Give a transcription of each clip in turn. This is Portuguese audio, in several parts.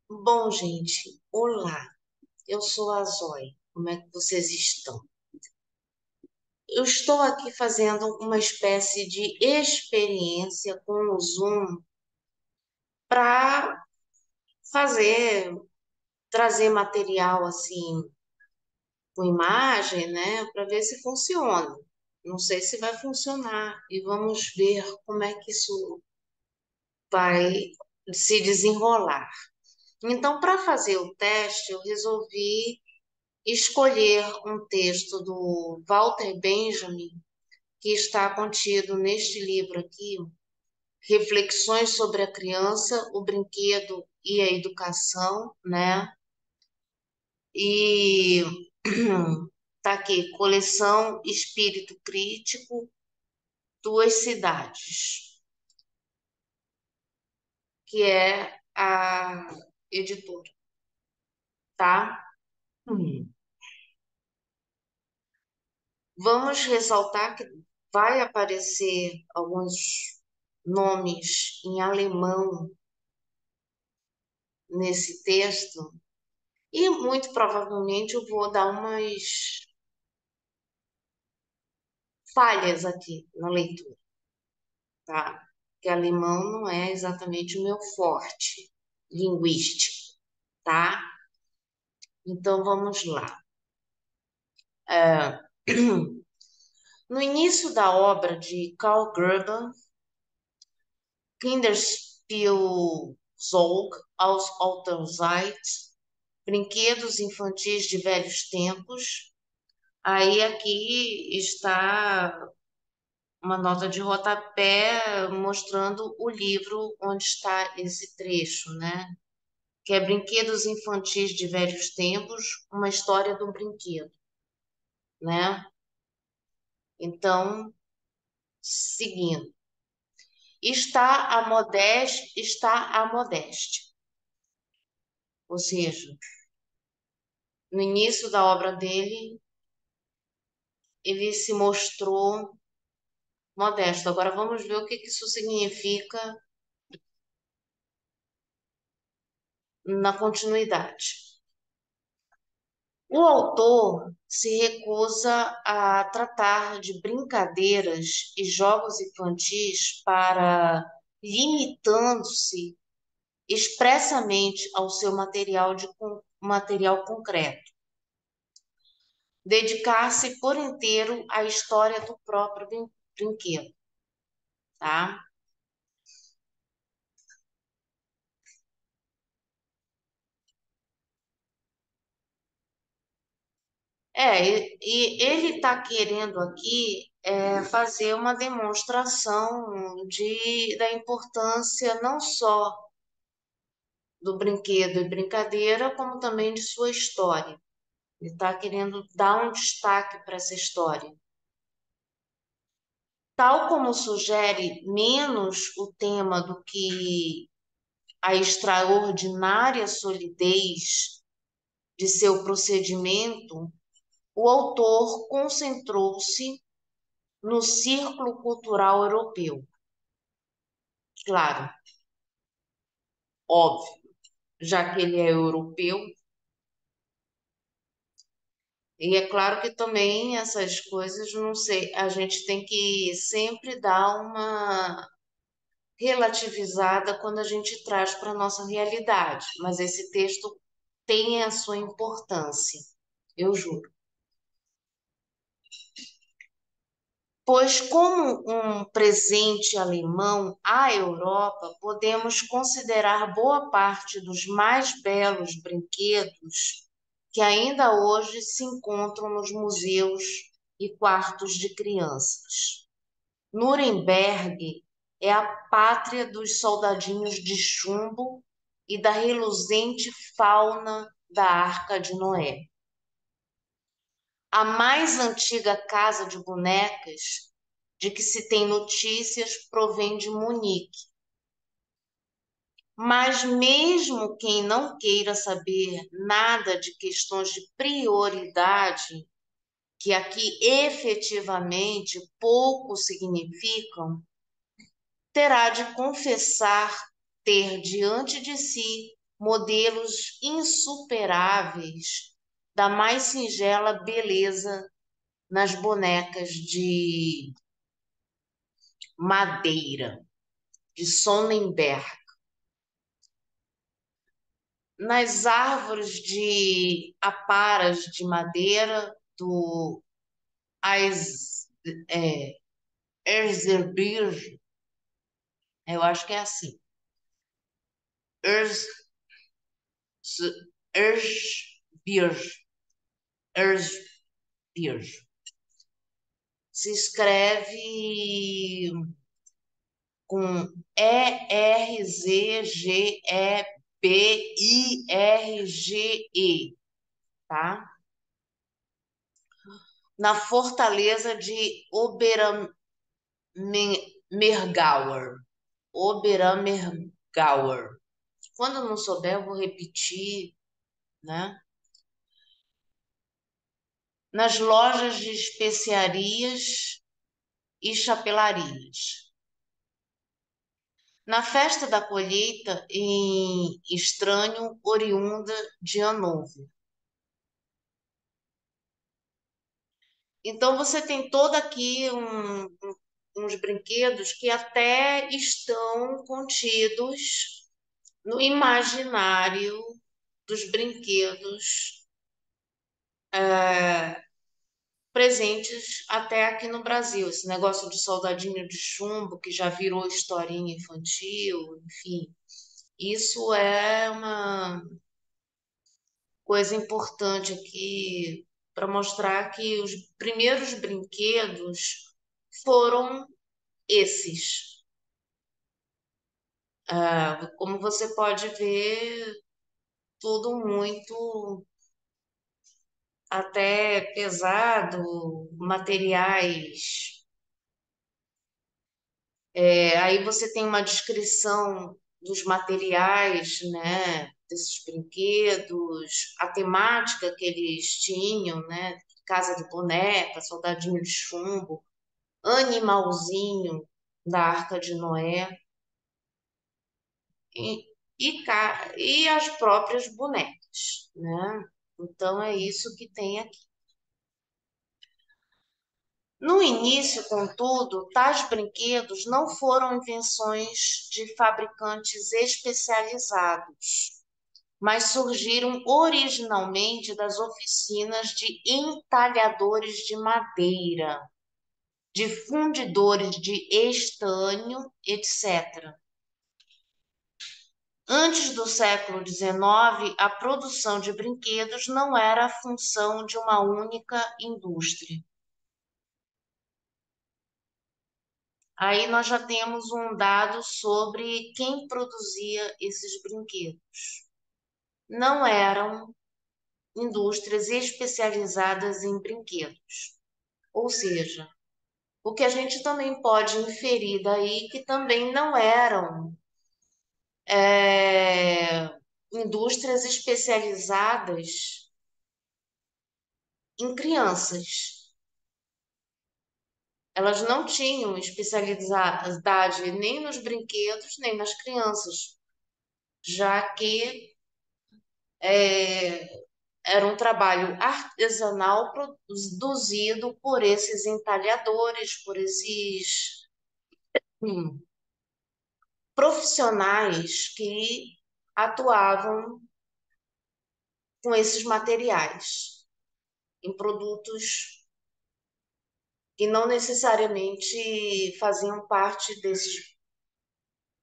Bom, gente, olá, eu sou a Zoe. Como é que vocês estão? Eu estou aqui fazendo uma espécie de experiência com o Zoom para fazer, trazer material assim, com imagem, né, para ver se funciona. Não sei se vai funcionar e vamos ver como é que isso vai se desenrolar. Então, para fazer o teste, eu resolvi escolher um texto do Walter Benjamin, que está contido neste livro aqui, Reflexões sobre a Criança, o Brinquedo e a Educação, né? E tá aqui, Coleção Espírito Crítico, Duas Cidades, que é a editora, tá? Hum. Vamos ressaltar que vai aparecer alguns nomes em alemão nesse texto, e muito provavelmente eu vou dar umas falhas aqui na leitura, tá? Porque alemão não é exatamente o meu forte linguístico, tá? Então vamos lá. É, No início da obra de Carl Gerber, Kinderspielzeug aus alter Zeit, Brinquedos Infantis de Velhos Tempos, aí aqui está uma nota de rodapé mostrando o livro onde está esse trecho, né? Que é Brinquedos Infantis de Velhos Tempos, uma história do brinquedo, né? Então, seguindo. Está a modéstia. Ou seja, no início da obra dele, ele se mostrou modesto. Agora vamos ver o que que isso significa na continuidade. O autor se recusa a tratar de brincadeiras e jogos infantis para, limitando-se expressamente ao seu material concreto, dedicar-se por inteiro à história do próprio brinquedo, tá? E ele está querendo aqui fazer uma demonstração da importância não só do brinquedo e brincadeira, como também de sua história. Ele está querendo dar um destaque para essa história. Tal como sugere menos o tema do que a extraordinária solidez de seu procedimento, o autor concentrou-se no círculo cultural europeu. Claro, óbvio, já que ele é europeu, e é claro que também essas coisas, não sei, a gente tem que sempre dar uma relativizada quando a gente traz para a nossa realidade, mas esse texto tem a sua importância, eu juro. Pois, como um presente alemão à Europa, podemos considerar boa parte dos mais belos brinquedos que ainda hoje se encontram nos museus e quartos de crianças. Nuremberg é a pátria dos soldadinhos de chumbo e da reluzente fauna da Arca de Noé. A mais antiga casa de bonecas de que se tem notícias provém de Munique. Mas mesmo quem não queira saber nada de questões de prioridade, que aqui efetivamente pouco significam, terá de confessar ter diante de si modelos insuperáveis da mais singela beleza nas bonecas de madeira, de Sonnenberg, nas árvores de aparas de madeira do é, Erzgebirge, eu acho que é assim, Erz, Erzgebirge, Erzgebirge. Se escreve com Erzgebirge, tá? Na fortaleza de Obermergauer. Obermergauer. Quando eu não souber, eu vou repetir, né? Nas lojas de especiarias e chapelarias. Na festa da colheita em estranho oriunda de Hanover. Então você tem todo aqui uns brinquedos que até estão contidos no imaginário dos brinquedos presentes até aqui no Brasil. Esse negócio de soldadinho de chumbo, que já virou historinha infantil, enfim. Isso é uma coisa importante aqui para mostrar que os primeiros brinquedos foram esses. Como você pode ver, tudo muito até pesado, materiais. Aí você tem uma descrição dos materiais, né, desses brinquedos, a temática que eles tinham, né, casa de boneca, soldadinho de chumbo, animalzinho da Arca de Noé e, e as próprias bonecas, né? Então é isso que tem aqui. No início, contudo, tais brinquedos não foram invenções de fabricantes especializados, mas surgiram originalmente das oficinas de entalhadores de madeira, de fundidores de estanho, etc. Antes do século XIX, a produção de brinquedos não era a função de uma única indústria. Aí nós já temos um dado sobre quem produzia esses brinquedos. Não eram indústrias especializadas em brinquedos. Ou seja, o que a gente também pode inferir daí que também não eram indústrias especializadas em crianças. Elas não tinham especialidade nem nos brinquedos, nem nas crianças, já que era um trabalho artesanal produzido por esses entalhadores, por esses hum, profissionais que atuavam com esses materiais em produtos que não necessariamente faziam parte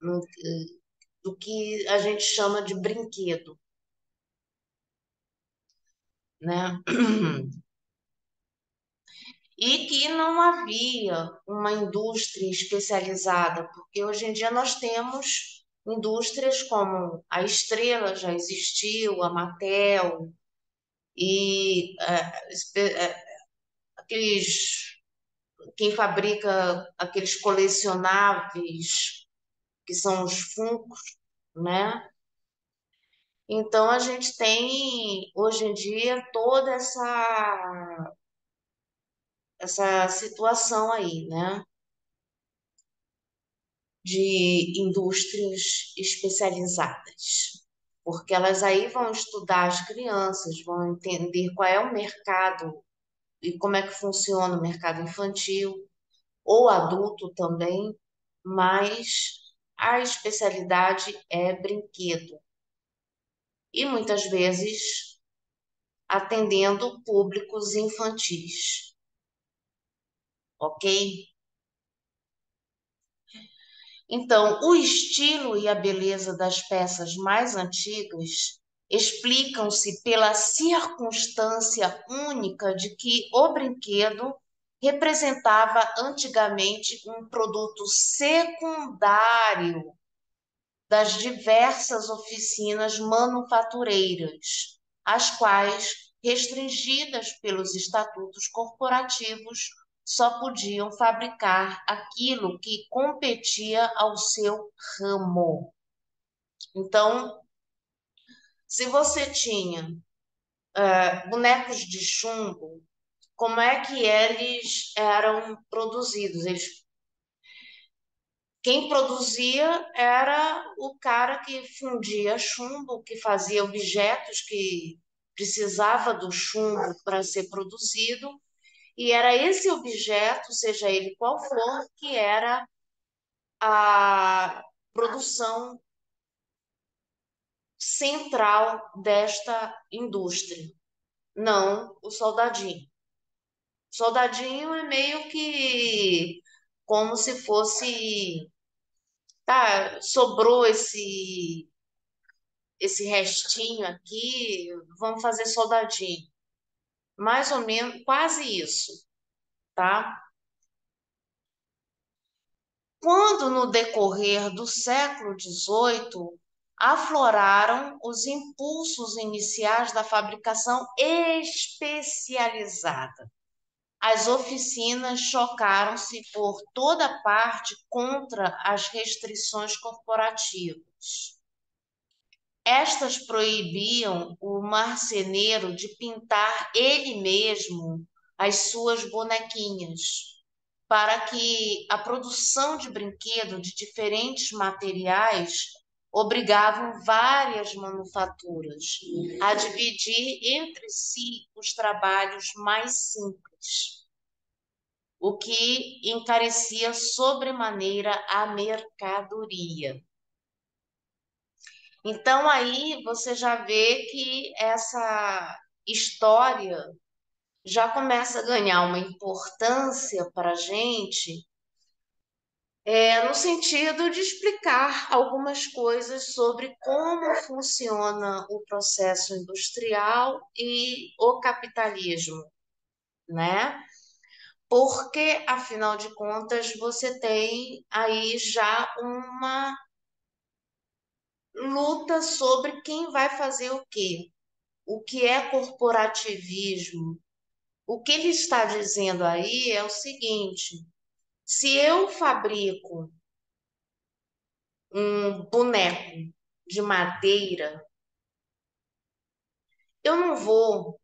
hum, do que a gente chama de brinquedo, né? E que não havia uma indústria especializada, porque hoje em dia nós temos indústrias como a Estrela já existiu, a Mattel e aqueles quem fabrica aqueles colecionáveis que são os Funkos, né? Então a gente tem hoje em dia toda essa situação aí, né? de indústrias especializadas, porque elas aí vão estudar as crianças, vão entender qual é o mercado e como é que funciona o mercado infantil ou adulto também, mas a especialidade é brinquedo e muitas vezes atendendo públicos infantis, ok? Então, o estilo e a beleza das peças mais antigas explicam-se pela circunstância única de que o brinquedo representava antigamente um produto secundário das diversas oficinas manufatureiras, as quais, restringidas pelos estatutos corporativos, só podiam fabricar aquilo que competia ao seu ramo. Então, se você tinha bonecos de chumbo, como é que eles eram produzidos? Quem produzia era o cara que fundia chumbo, que fazia objetos que precisava do chumbo para ser produzido, e era esse objeto, seja ele qual for, que era a produção central desta indústria, não o soldadinho. O soldadinho é meio que como se fosse, tá, sobrou esse restinho aqui, vamos fazer soldadinho. Mais ou menos, quase isso, tá? Quando, no decorrer do século XVIII, afloraram os impulsos iniciais da fabricação especializada. As oficinas chocaram-se por toda parte contra as restrições corporativas. Estas proibiam o marceneiro de pintar ele mesmo as suas bonequinhas, para que a produção de brinquedo de diferentes materiais obrigavam várias manufaturas a dividir entre si os trabalhos mais simples, o que encarecia sobremaneira a mercadoria. Então aí você já vê que essa história já começa a ganhar uma importância para a gente, no sentido de explicar algumas coisas sobre como funciona o processo industrial e o capitalismo, né? Porque, afinal de contas, você tem aí já uma luta sobre quem vai fazer o quê. O que é corporativismo? O que ele está dizendo aí é o seguinte: se eu fabrico um boneco de madeira, eu não vou,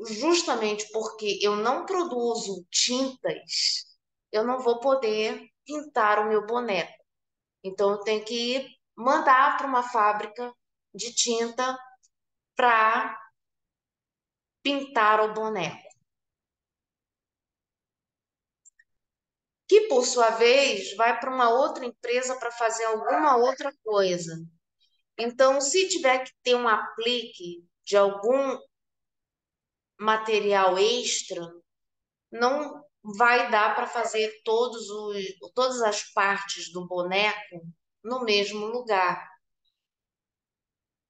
justamente porque eu não produzo tintas, eu não vou poder pintar o meu boneco. Então, eu tenho que mandar para uma fábrica de tinta para pintar o boneco, que por sua vez vai para uma outra empresa para fazer alguma outra coisa. Então, se tiver que ter um aplique de algum material extra, não vai dar para fazer todas as partes do boneco no mesmo lugar.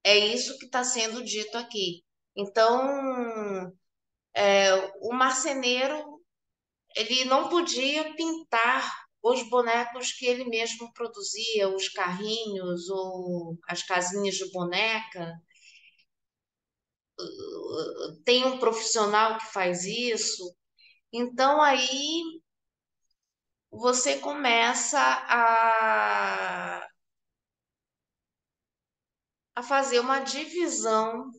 É isso que está sendo dito aqui. Então, o marceneiro ele não podia pintar os bonecos que ele mesmo produzia, os carrinhos ou as casinhas de boneca. Tem um profissional que faz isso. Então aí você começa a fazer uma divisão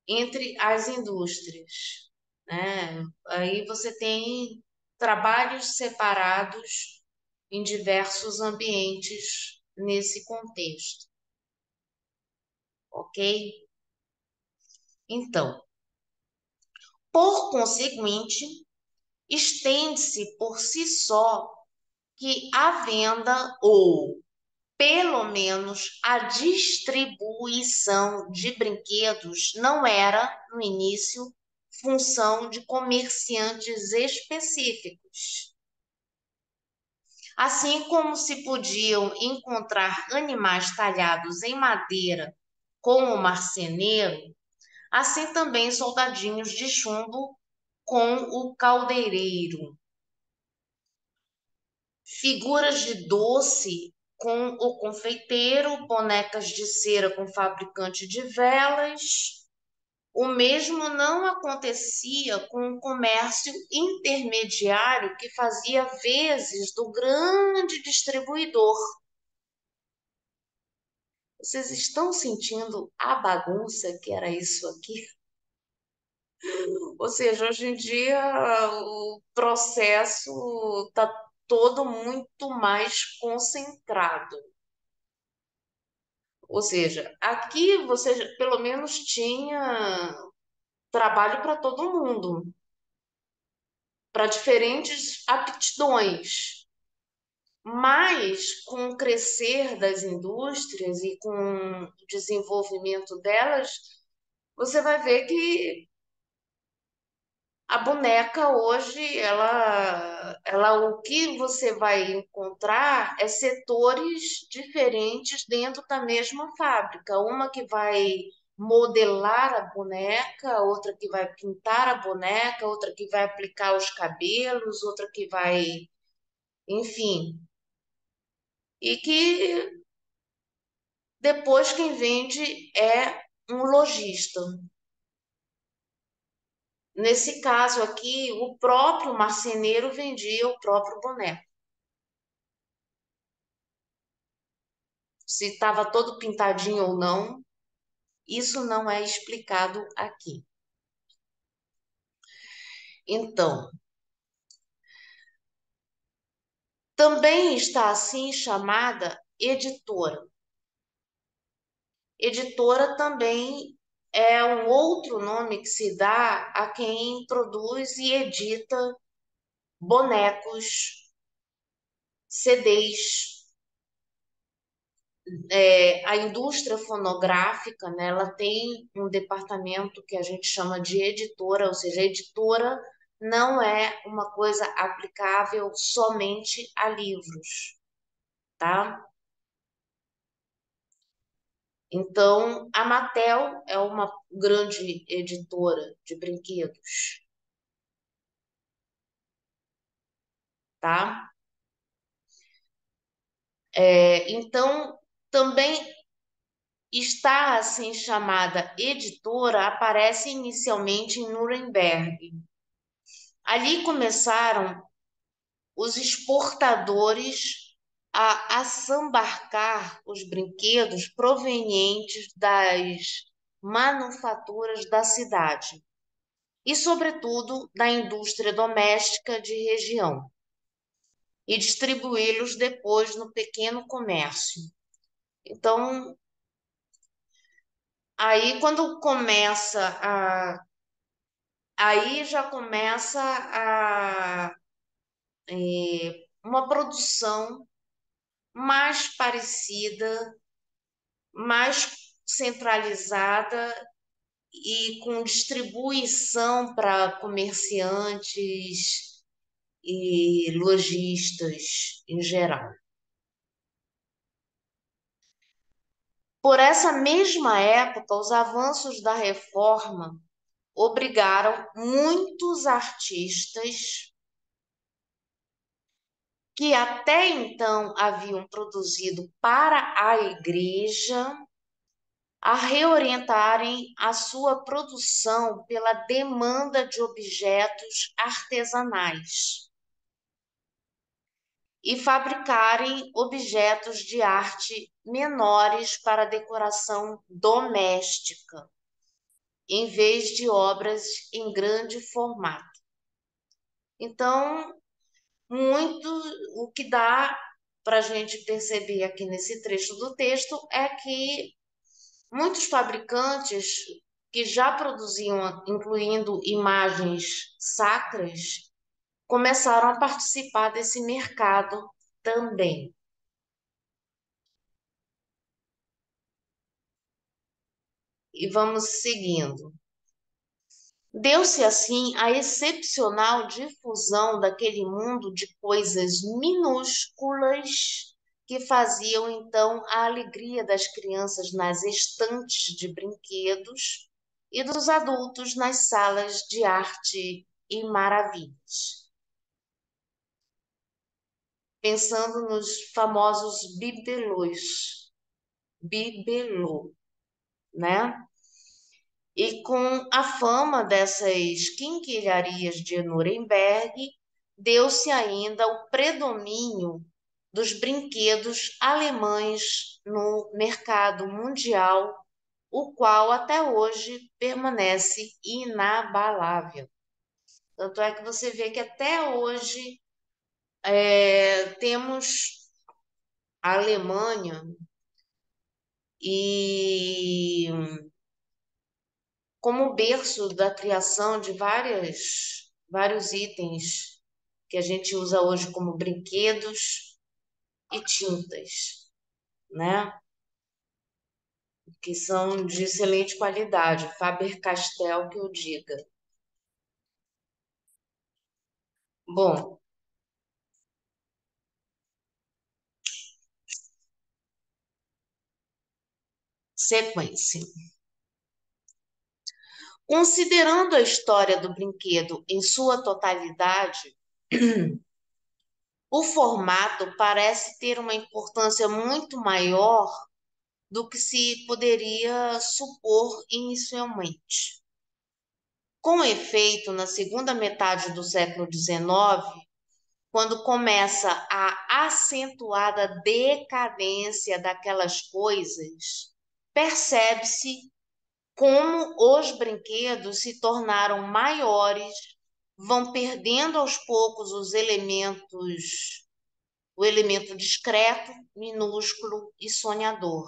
entre as indústrias, né? Aí você tem trabalhos separados em diversos ambientes nesse contexto, ok? Então, por conseguinte, estende-se por si só que a venda ou pelo menos a distribuição de brinquedos não era, no início, função de comerciantes específicos. Assim como se podiam encontrar animais talhados em madeira com o marceneiro, assim também soldadinhos de chumbo com o caldeireiro, figuras de doce com o confeiteiro, bonecas de cera com fabricante de velas. O mesmo não acontecia com o comércio intermediário que fazia vezes do grande distribuidor. Vocês estão sentindo a bagunça que era isso aqui? Ou seja, hoje em dia o processo está todo muito mais concentrado. Ou seja, aqui você pelo menos tinha trabalho para todo mundo, para diferentes aptidões. Mas com o crescer das indústrias e com o desenvolvimento delas, você vai ver que a boneca hoje, o que você vai encontrar é setores diferentes dentro da mesma fábrica. Uma que vai modelar a boneca, outra que vai pintar a boneca, outra que vai aplicar os cabelos, outra que vai, enfim. E que depois quem vende é um lojista. Nesse caso aqui, o próprio marceneiro vendia o próprio boneco. Se estava todo pintadinho ou não, isso não é explicado aqui. Então, também está assim chamada editora. Editora também é um outro nome que se dá a quem produz e edita bonecos, CDs. A indústria fonográfica, né, ela tem um departamento que a gente chama de editora, ou seja, editora não é uma coisa aplicável somente a livros, tá? Então, a Mattel é uma grande editora de brinquedos, tá? Então, também está assim chamada editora, aparece inicialmente em Nuremberg. Ali começaram os exportadores a assambarcar os brinquedos provenientes das manufaturas da cidade e, sobretudo, da indústria doméstica de região e distribuí-los depois no pequeno comércio. Então, aí quando começa a aí já começa a uma produção mais parecida, mais centralizada e com distribuição para comerciantes e lojistas em geral. Por essa mesma época, os avanços da reforma obrigaram muitos artistas que até então haviam produzido para a igreja a reorientarem a sua produção pela demanda de objetos artesanais e fabricarem objetos de arte menores para decoração doméstica, em vez de obras em grande formato. Então, muito, o que dá para a gente perceber aqui nesse trecho do texto é que muitos fabricantes que já produziam, incluindo imagens sacras, começaram a participar desse mercado também. E vamos seguindo. Deu-se assim a excepcional difusão daquele mundo de coisas minúsculas que faziam então a alegria das crianças nas estantes de brinquedos e dos adultos nas salas de arte e maravilhas. Pensando nos famosos bibelô, né? E com a fama dessas quinquilharias de Nuremberg, deu-se ainda o predomínio dos brinquedos alemães no mercado mundial, o qual até hoje permanece inabalável. Tanto é que você vê que até hoje temos a Alemanha e como berço da criação de vários itens que a gente usa hoje como brinquedos e tintas, né? Que são de excelente qualidade, Faber-Castell que eu diga. Bom, sequência. Considerando a história do brinquedo em sua totalidade, o formato parece ter uma importância muito maior do que se poderia supor inicialmente. Com efeito, na segunda metade do século XIX, quando começa a acentuada decadência daquelas coisas, percebe-se como os brinquedos se tornaram maiores, vão perdendo aos poucos o elemento discreto, minúsculo e sonhador.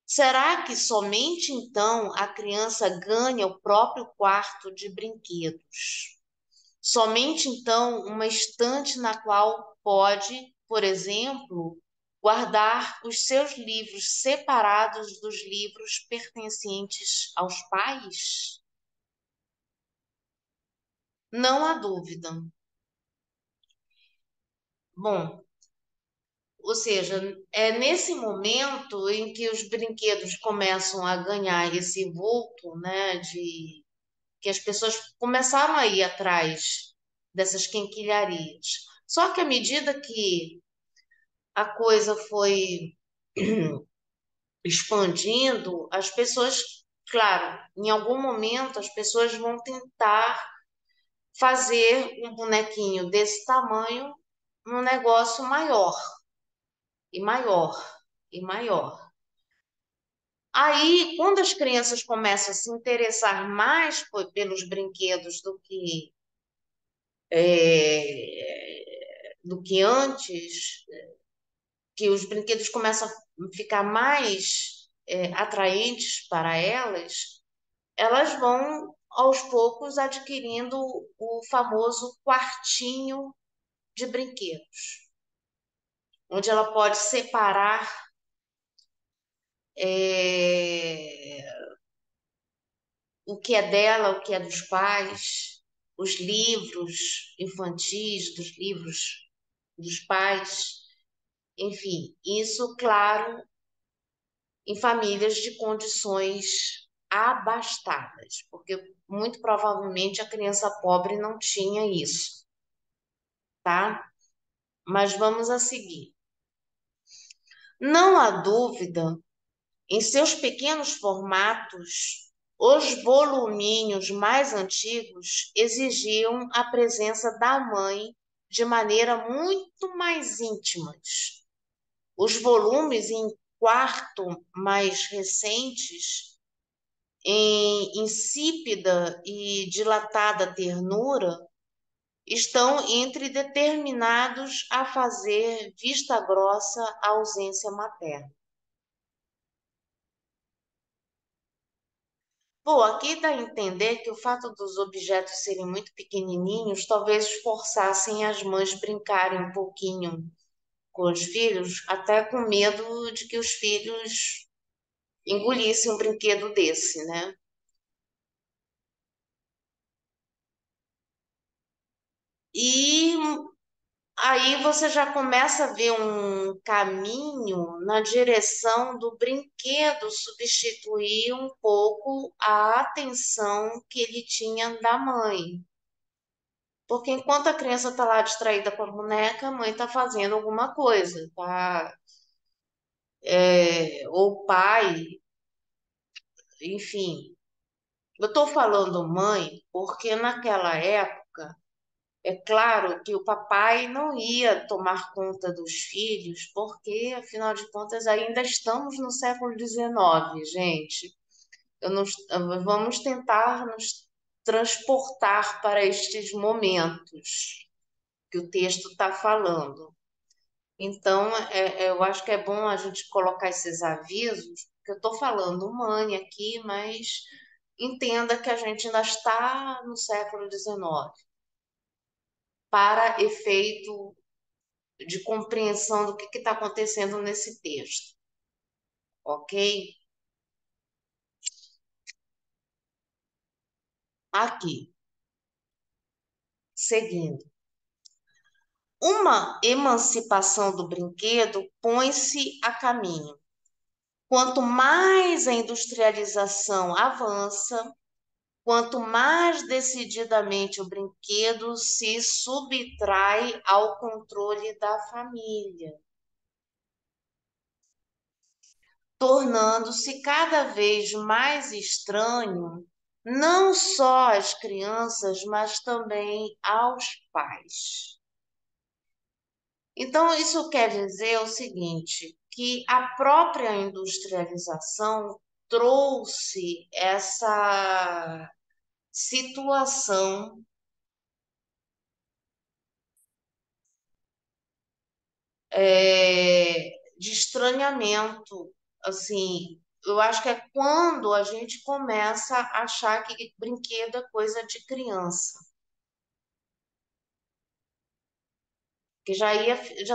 Será que somente então a criança ganha o próprio quarto de brinquedos? Somente então uma estante na qual pode, por exemplo, guardar os seus livros separados dos livros pertencentes aos pais? Não há dúvida. Bom, ou seja, é nesse momento em que os brinquedos começam a ganhar esse vulto, né, de que as pessoas começaram a ir atrás dessas quinquilharias. Só que à medida que a coisa foi expandindo, as pessoas, claro, em algum momento as pessoas vão tentar fazer um bonequinho desse tamanho um negócio maior e maior e maior. Aí, quando as crianças começam a se interessar mais pelos brinquedos do que antes, que os brinquedos começam a ficar mais atraentes para elas, elas vão aos poucos adquirindo o famoso quartinho de brinquedos, onde ela pode separar é, o que é dela, o que é dos pais, os livros infantis, dos livros dos pais, enfim, isso, claro, em famílias de condições abastadas, porque muito provavelmente a criança pobre não tinha isso, tá? Mas vamos a seguir. Não há dúvida, em seus pequenos formatos, os voluminhos mais antigos exigiam a presença da mãe de maneira muito mais íntimas. Os volumes em quarto mais recentes, em insípida e dilatada ternura, estão entre determinados a fazer vista grossa à ausência materna. Bom, aqui dá a entender que o fato dos objetos serem muito pequenininhos talvez forçassem as mães brincarem um pouquinho com os filhos, até com medo de que os filhos engolissem um brinquedo desse, né? E aí você já começa a ver um caminho na direção do brinquedo substituir um pouco a atenção que ele tinha da mãe. Porque enquanto a criança está lá distraída com a boneca, a mãe está fazendo alguma coisa, tá? Ou o pai, enfim. Eu estou falando mãe porque naquela época, é claro que o papai não ia tomar conta dos filhos, porque, afinal de contas, ainda estamos no século XIX, gente. Eu não- Vamos tentar nos transportar para estes momentos que o texto está falando. Então, eu acho que é bom a gente colocar esses avisos, porque eu estou falando mãe aqui, mas entenda que a gente ainda está no século XIX, para efeito de compreensão do que está acontecendo nesse texto, ok? Aqui, seguindo. Uma emancipação do brinquedo põe-se a caminho. Quanto mais a industrialização avança, quanto mais decididamente o brinquedo se subtrai ao controle da família, tornando-se cada vez mais estranho, não só às crianças, mas também aos pais. Então, isso quer dizer o seguinte, que a própria industrialização trouxe essa situação de estranhamento, assim, eu acho que é quando a gente começa a achar que brinquedo é coisa de criança, que já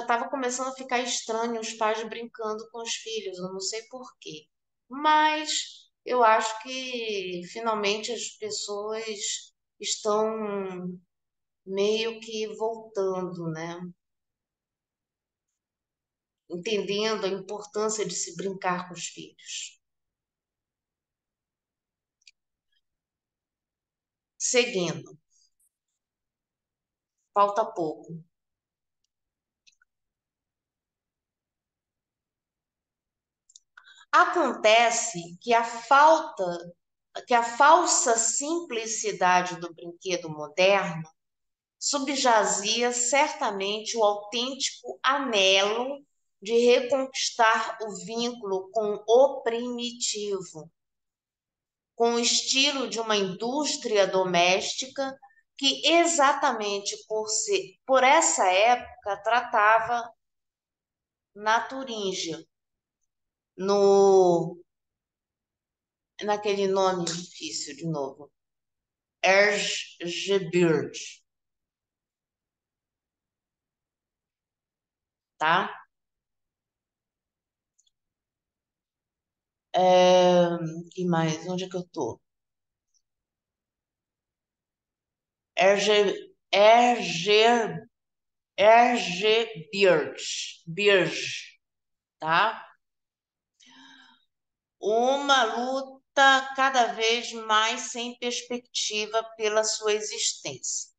estava começando a ficar estranho os pais brincando com os filhos, eu não sei por quê. Mas eu acho que finalmente as pessoas estão meio que voltando, né? Entendendo a importância de se brincar com os filhos. Seguindo, falta pouco. Acontece que a falsa simplicidade do brinquedo moderno subjazia certamente o autêntico anelo de reconquistar o vínculo com o primitivo, com o estilo de uma indústria doméstica que exatamente por essa época tratava na Turíngia, no naquele nome difícil de novo, Ergebirge, tá? Que mais? Onde é que eu tô? Erge, Erger, Birge, tá? Uma luta cada vez mais sem perspectiva pela sua existência.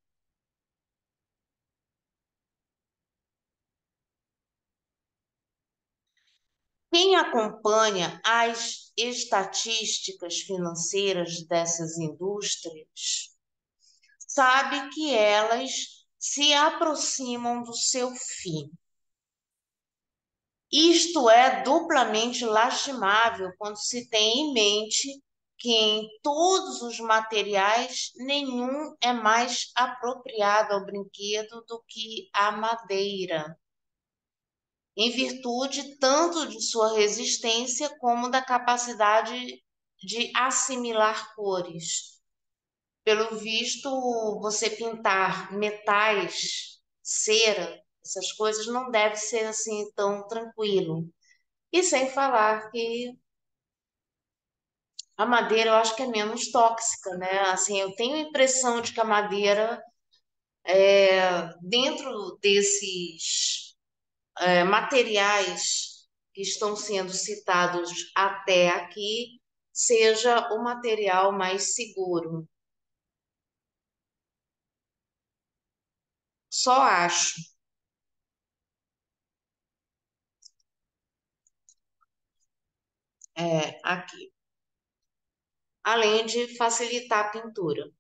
Quem acompanha as estatísticas financeiras dessas indústrias sabe que elas se aproximam do seu fim. Isto é duplamente lastimável quando se tem em mente que em todos os materiais nenhum é mais apropriado ao brinquedo do que a madeira, em virtude tanto de sua resistência como da capacidade de assimilar cores. Pelo visto, você pintar metais, cera, essas coisas não deve ser assim tão tranquilo. E sem falar que a madeira eu acho que é menos tóxica, né? Assim, eu tenho a impressão de que a madeira, dentro desses materiais que estão sendo citados até aqui, seja o material mais seguro. Só acho, aqui. Além de facilitar a pintura.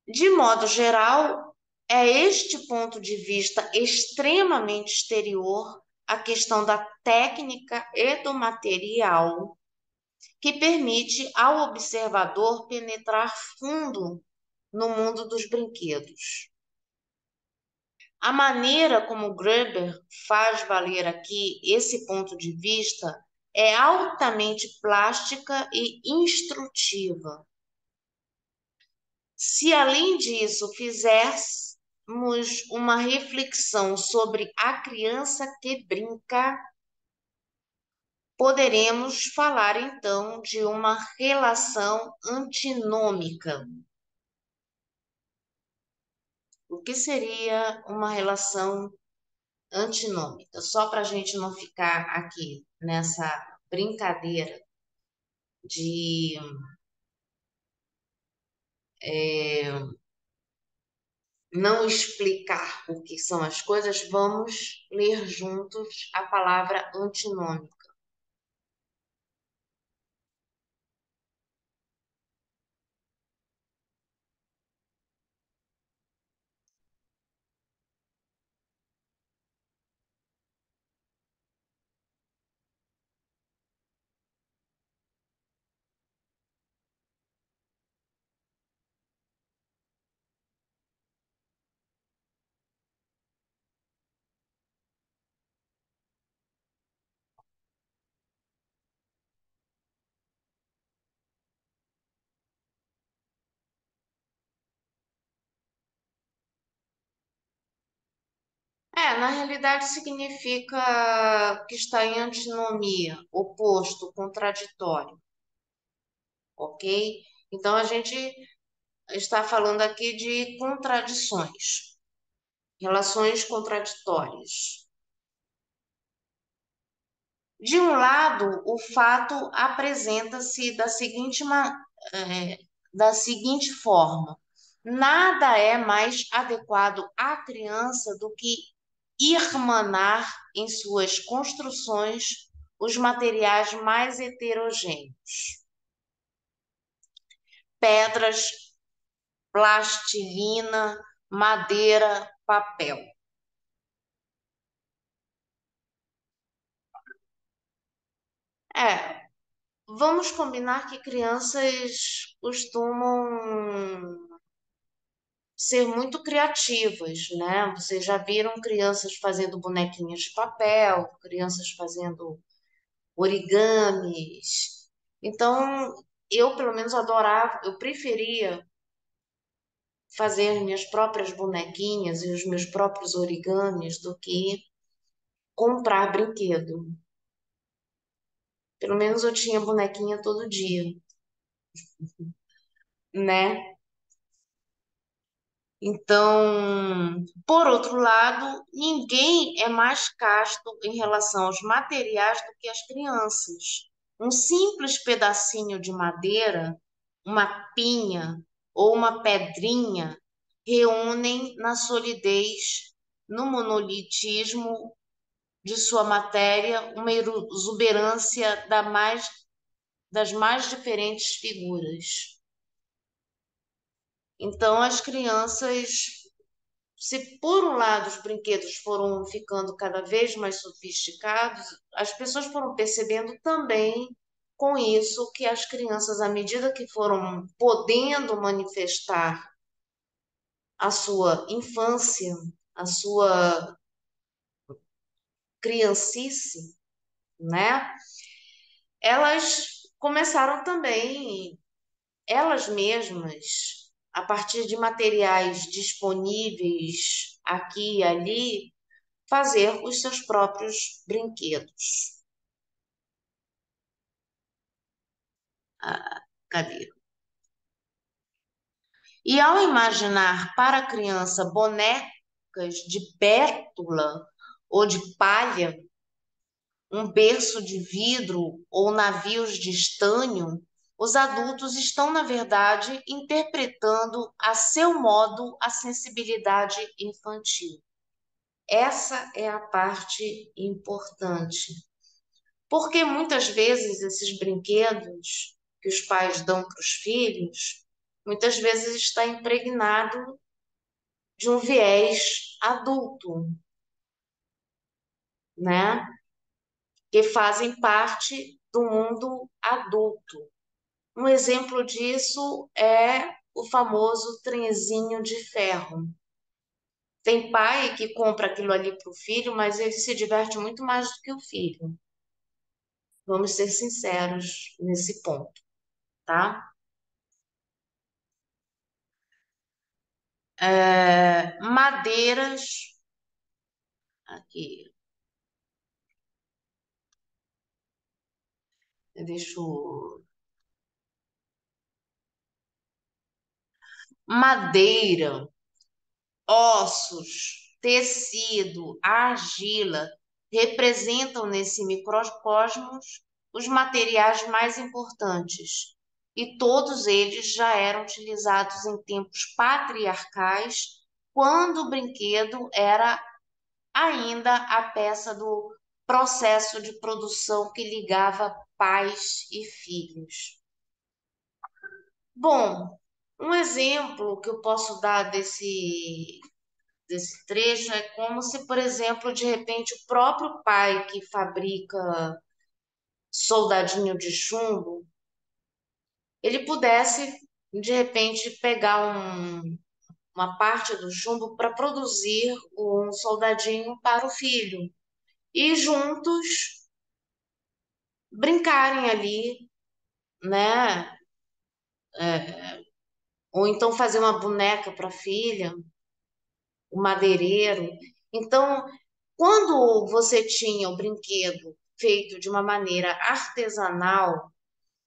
De modo geral, é este ponto de vista extremamente exterior à questão da técnica e do material que permite ao observador penetrar fundo no mundo dos brinquedos. A maneira como Gruber faz valer aqui esse ponto de vista é altamente plástica e instrutiva. Se além disso fizermos uma reflexão sobre a criança que brinca, poderemos falar então de uma relação antinômica. O que seria uma relação antinômica? Só para a gente não ficar aqui nessa brincadeira de não explicar o que são as coisas, vamos ler juntos a palavra antinômica. Na realidade significa que está em antinomia, oposto, contraditório, ok? Então a gente está falando aqui de contradições, relações contraditórias. De um lado, o fato apresenta-se da seguinte forma: nada é mais adequado à criança do que irmanar em suas construções os materiais mais heterogêneos. Pedras, plastilina, madeira, papel. É, vamos combinar que crianças costumam ser muito criativas, né? Vocês já viram crianças fazendo bonequinhas de papel, crianças fazendo origamis. Então, eu pelo menos adorava, eu preferia fazer minhas próprias bonequinhas e os meus próprios origamis do que comprar brinquedo. Pelo menos eu tinha bonequinha todo dia, né? Então, por outro lado, ninguém é mais casto em relação aos materiais do que as crianças. Um simples pedacinho de madeira, uma pinha ou uma pedrinha reúnem na solidez, no monolitismo de sua matéria, uma exuberância das mais diferentes figuras. Então, as crianças, se por um lado os brinquedos foram ficando cada vez mais sofisticados, as pessoas foram percebendo também com isso que as crianças, à medida que foram podendo manifestar a sua infância, a sua criancice, né? Elas começaram também, elas mesmas, a partir de materiais disponíveis aqui e ali, fazer os seus próprios brinquedos. Ah, cadê? E ao imaginar para a criança bonecas de bétula ou de palha, um berço de vidro ou navios de estanho, os adultos estão, na verdade, interpretando a seu modo a sensibilidade infantil. Essa é a parte importante, porque muitas vezes esses brinquedos que os pais dão para os filhos, muitas vezes está impregnado de um viés adulto, né? Que fazem parte do mundo adulto. Um exemplo disso é o famoso trenzinho de ferro. Tem pai que compra aquilo ali para o filho, mas ele se diverte muito mais do que o filho. Vamos ser sinceros nesse ponto, tá? Madeiras, aqui, deixa eu... Madeira, ossos, tecido, argila representam nesse microcosmos os materiais mais importantes, e todos eles já eram utilizados em tempos patriarcais, quando o brinquedo era ainda a peça do processo de produção que ligava pais e filhos. Bom, um exemplo que eu posso dar desse trecho é como se, por exemplo, de repente, o próprio pai que fabrica soldadinho de chumbo, ele pudesse, de repente, pegar uma parte do chumbo para produzir um soldadinho para o filho e juntos brincarem ali, né? Ou então fazer uma boneca para a filha, o madeireiro. Então, quando você tinha o brinquedo feito de uma maneira artesanal,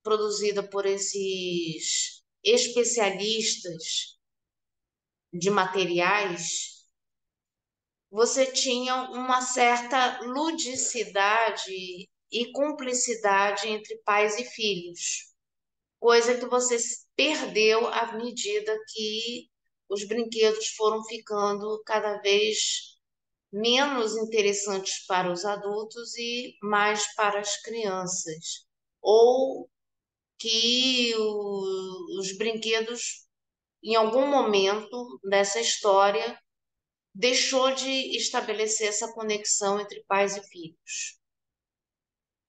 produzida por esses especialistas de materiais, você tinha uma certa ludicidade e cumplicidade entre pais e filhos, coisa que você perdeu à medida que os brinquedos foram ficando cada vez menos interessantes para os adultos e mais para as crianças. Ou que os brinquedos, em algum momento dessa história, deixou de estabelecer essa conexão entre pais e filhos,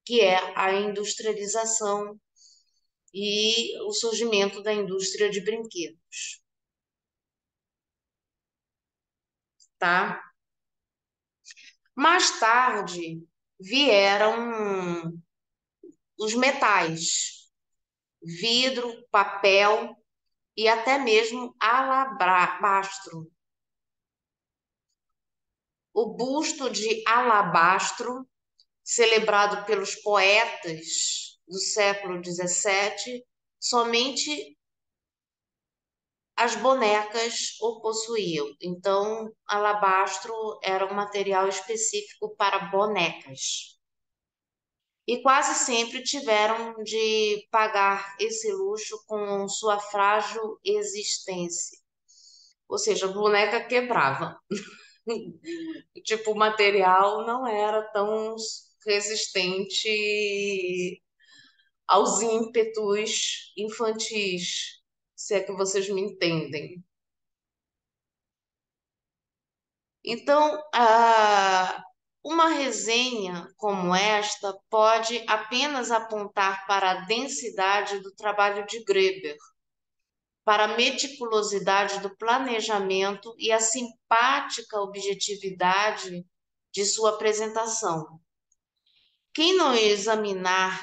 que é a industrialização e o surgimento da indústria de brinquedos, tá? Mais tarde vieram os metais, vidro, papel e até mesmo alabastro. O busto de alabastro, celebrado pelos poetas do século XVII, somente as bonecas o possuíam. Então, alabastro era um material específico para bonecas. E quase sempre tiveram de pagar esse luxo com sua frágil existência. Ou seja, a boneca quebrava. Tipo, o material não era tão resistente aos ímpetos infantis, se é que vocês me entendem. Então, Uma resenha como esta pode apenas apontar para a densidade do trabalho de Greber, para a meticulosidade do planejamento e a simpática objetividade de sua apresentação. Quem não examinar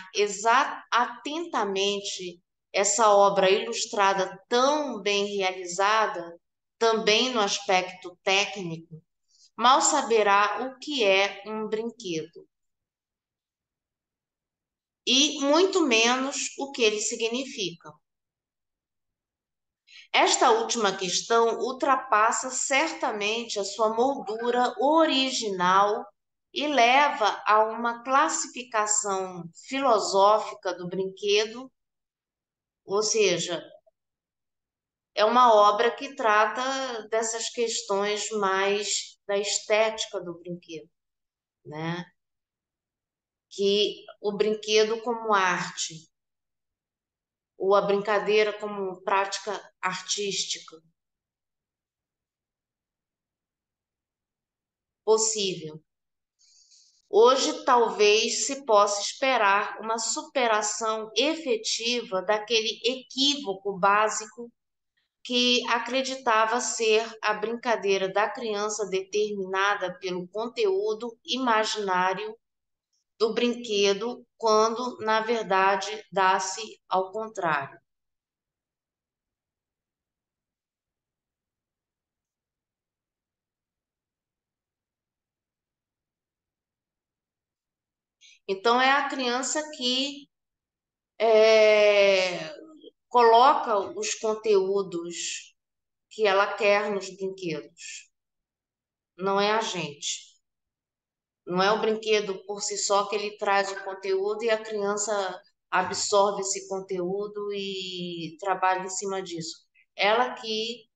atentamente essa obra ilustrada tão bem realizada, também no aspecto técnico, mal saberá o que é um brinquedo e muito menos o que ele significa. Esta última questão ultrapassa certamente a sua moldura original e leva a uma classificação filosófica do brinquedo, ou seja, é uma obra que trata dessas questões mais da estética do brinquedo, né? Que o brinquedo como arte, ou a brincadeira como prática artística possível. Hoje, talvez se possa esperar uma superação efetiva daquele equívoco básico que acreditava ser a brincadeira da criança determinada pelo conteúdo imaginário do brinquedo, quando, na verdade, dá-se ao contrário. Então, é a criança que é, coloca os conteúdos que ela quer nos brinquedos, não é a gente. Não é o brinquedo por si só que ele traz o conteúdo e a criança absorve esse conteúdo e trabalha em cima disso. Ela que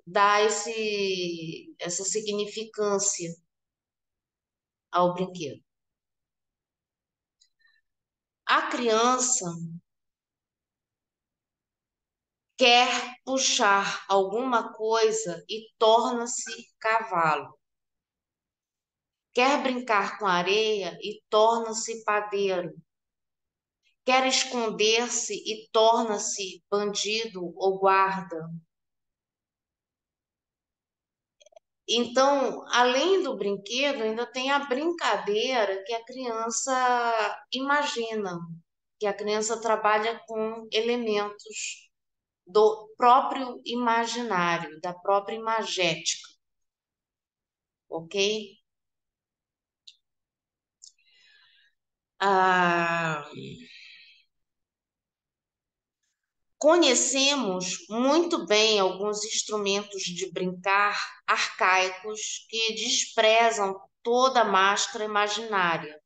dá essa significância ao brinquedo. A criança quer puxar alguma coisa e torna-se cavalo. Quer brincar com areia e torna-se padeiro. Quer esconder-se e torna-se bandido ou guarda. Então, além do brinquedo, ainda tem a brincadeira que a criança imagina, que a criança trabalha com elementos do próprio imaginário, da própria imagética, ok? Ah, conhecemos muito bem alguns instrumentos de brincar arcaicos que desprezam toda máscara imaginária,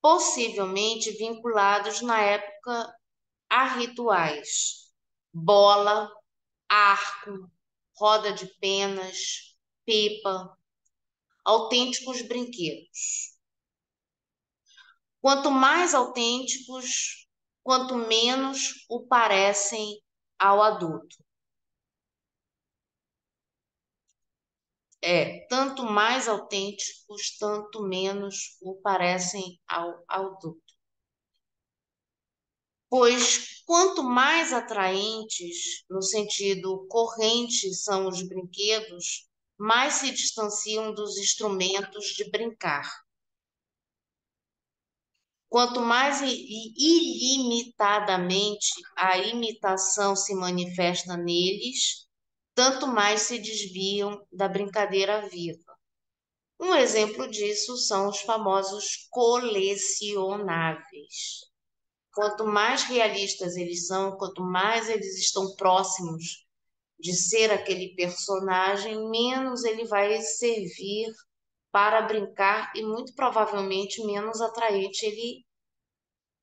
possivelmente vinculados na época a rituais: bola, arco, roda de penas, pipa, autênticos brinquedos. Quanto mais autênticos, quanto menos o parecem ao adulto. Tanto mais autênticos, tanto menos o parecem ao adulto. Pois quanto mais atraentes, no sentido corrente, são os brinquedos, mais se distanciam dos instrumentos de brincar. Quanto mais ilimitadamente a imitação se manifesta neles, tanto mais se desviam da brincadeira viva. Um exemplo disso são os famosos colecionáveis. Quanto mais realistas eles são, quanto mais eles estão próximos de ser aquele personagem, menos ele vai servir para brincar e muito provavelmente menos atraente ele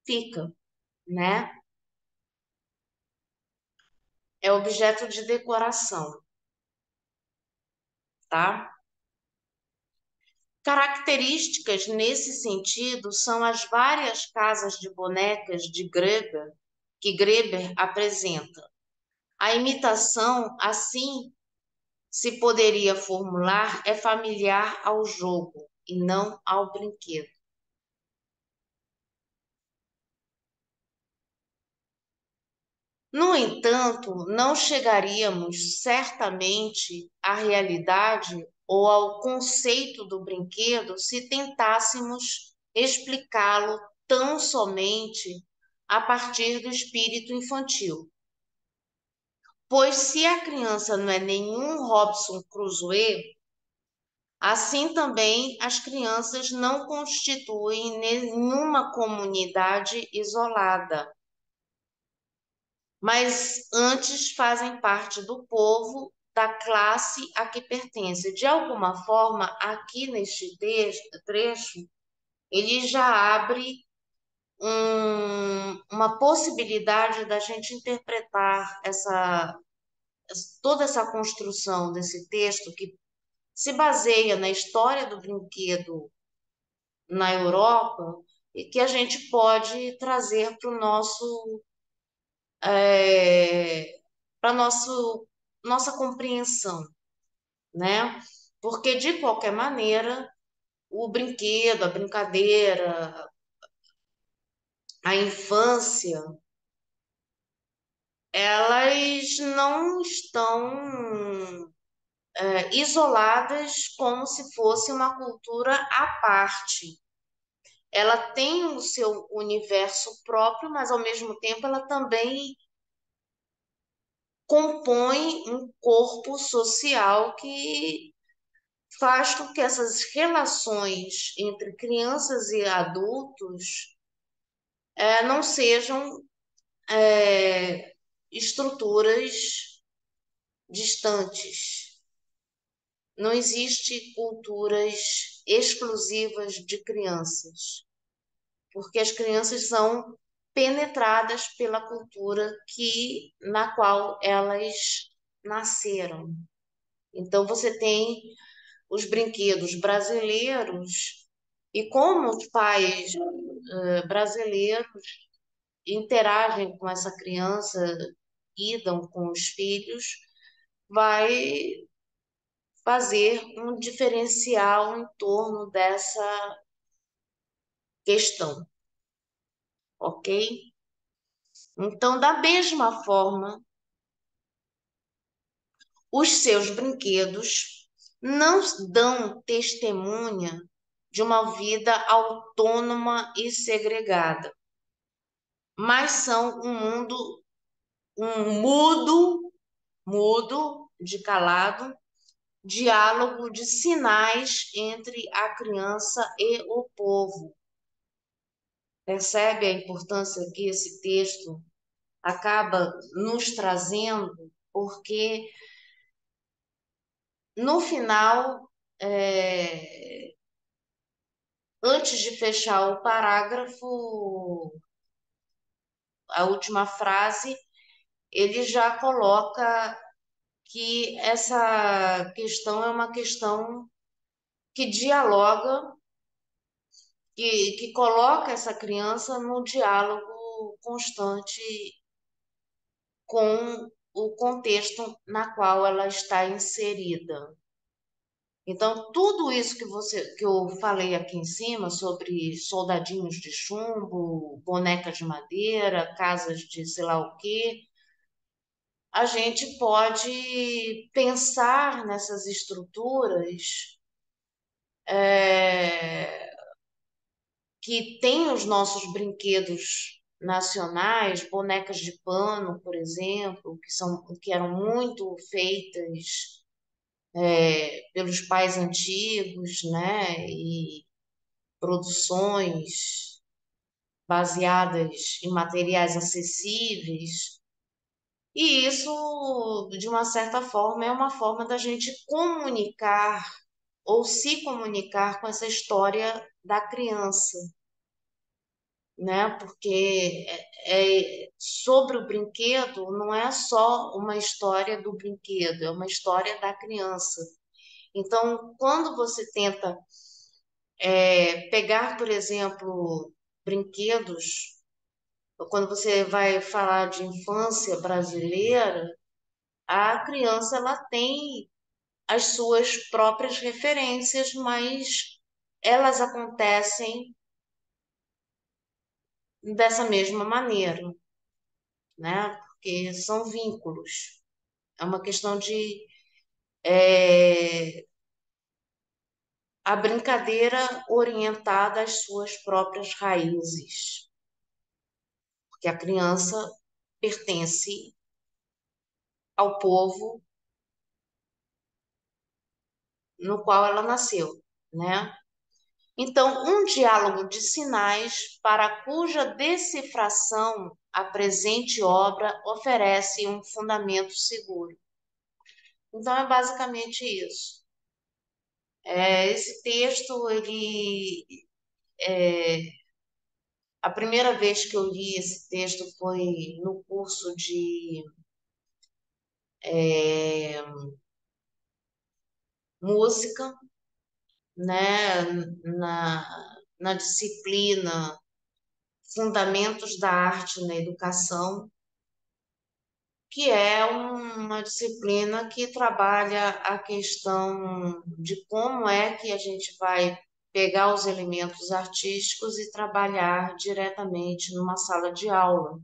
fica, né? É objeto de decoração, tá? Características nesse sentido são as várias casas de bonecas de Greber que Greber apresenta. A imitação, assim se poderia formular, é familiar ao jogo. e não ao brinquedo. No entanto, não chegaríamos certamente à realidade ou ao conceito do brinquedo se tentássemos explicá-lo tão somente a partir do espírito infantil. Pois se a criança não é nenhum Robinson Crusoe, assim também as crianças não constituem nenhuma comunidade isolada, mas antes fazem parte do povo, da classe a que pertence. De alguma forma, aqui neste trecho, ele já abre uma possibilidade da gente interpretar toda essa construção desse texto que se baseia na história do brinquedo na Europa e que a gente pode trazer para o nosso para nossa compreensão, né? Porque de qualquer maneira, o brinquedo, a brincadeira, a infância, elas não estão isoladas como se fosse uma cultura à parte. Ela tem o seu universo próprio, mas ao mesmo tempo ela também compõe um corpo social que faz com que essas relações entre crianças e adultos não sejam estruturas distantes. Não existe culturas exclusivas de crianças, porque as crianças são penetradas pela cultura na qual elas nasceram. Então você tem os brinquedos brasileiros e como os pais brasileiros interagem com essa criança, lidam com os filhos, vai fazer um diferencial em torno dessa questão, ok? Então, da mesma forma, os seus brinquedos não dão testemunha de uma vida autônoma e segregada, mas são um mudo, de calado, diálogo de sinais entre a criança e o povo. Percebe a importância que esse texto acaba nos trazendo? Porque no final, antes de fechar o parágrafo, a última frase, ele já coloca que essa questão é uma questão que dialoga, que coloca essa criança no diálogo constante com o contexto na qual ela está inserida. Então, tudo isso que eu falei aqui em cima sobre soldadinhos de chumbo, bonecas de madeira, casas de sei lá o quê, a gente pode pensar nessas estruturas que têm os nossos brinquedos nacionais, bonecas de pano, por exemplo, que eram muito feitas pelos pais antigos, né? E produções baseadas em materiais acessíveis. E isso, de uma certa forma, é uma forma da gente comunicar ou se comunicar com essa história da criança, né? Porque sobre o brinquedo não é só uma história do brinquedo, é uma história da criança. Então, quando você tenta pegar, por exemplo, brinquedos, quando você vai falar de infância brasileira, a criança ela tem as suas próprias referências, mas elas acontecem dessa mesma maneira, né? Porque são vínculos. É uma questão de a brincadeira orientada às suas próprias raízes, porque a criança pertence ao povo no qual ela nasceu, né? Então, um diálogo de sinais para cuja decifração a presente obra oferece um fundamento seguro. Então, é basicamente isso. Esse texto, a primeira vez que eu li esse texto foi no curso de música, né, na disciplina Fundamentos da Arte na Educação, que é uma disciplina que trabalha a questão de como é que a gente vai pegar os elementos artísticos e trabalhar diretamente numa sala de aula.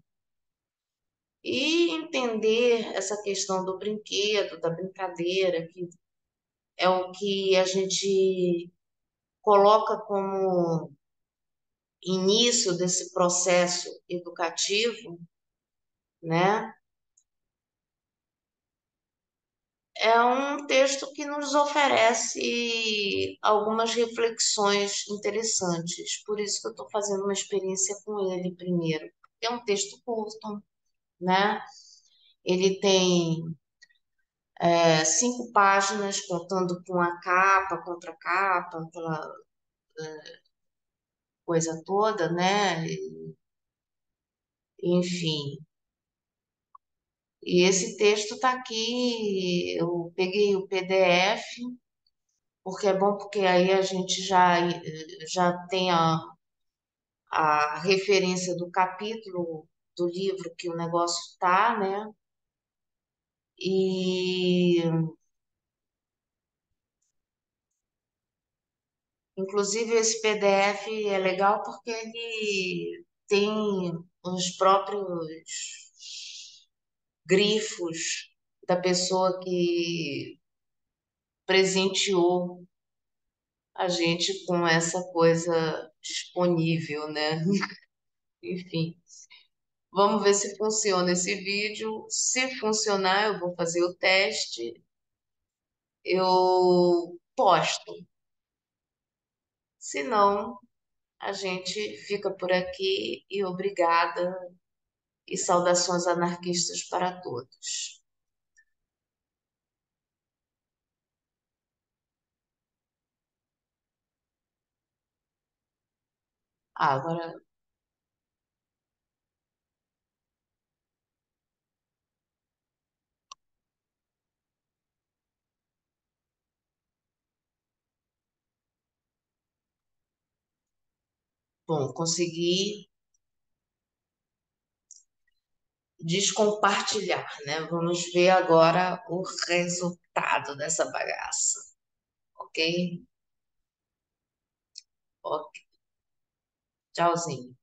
E entender essa questão do brinquedo, da brincadeira, que é o que a gente coloca como início desse processo educativo, né? É um texto que nos oferece algumas reflexões interessantes. Por isso que eu estou fazendo uma experiência com ele primeiro. É um texto curto, né? Ele tem 5 páginas, contando com a capa, contracapa, aquela coisa toda, né? Enfim. E esse texto está aqui. Eu peguei o PDF, porque é bom, porque aí a gente já tem a referência do capítulo do livro que o negócio está, né? E, inclusive, esse PDF é legal porque ele tem os próprios grifos da pessoa que presenteou a gente com essa coisa disponível, né? Enfim, vamos ver se funciona esse vídeo. Se funcionar, eu vou fazer o teste, eu posto. Se não, a gente fica por aqui e obrigada e saudações anarquistas para todos. Agora, bom, consegui descompartilhar, né? Vamos ver agora o resultado dessa bagaça, ok? Ok, tchauzinho.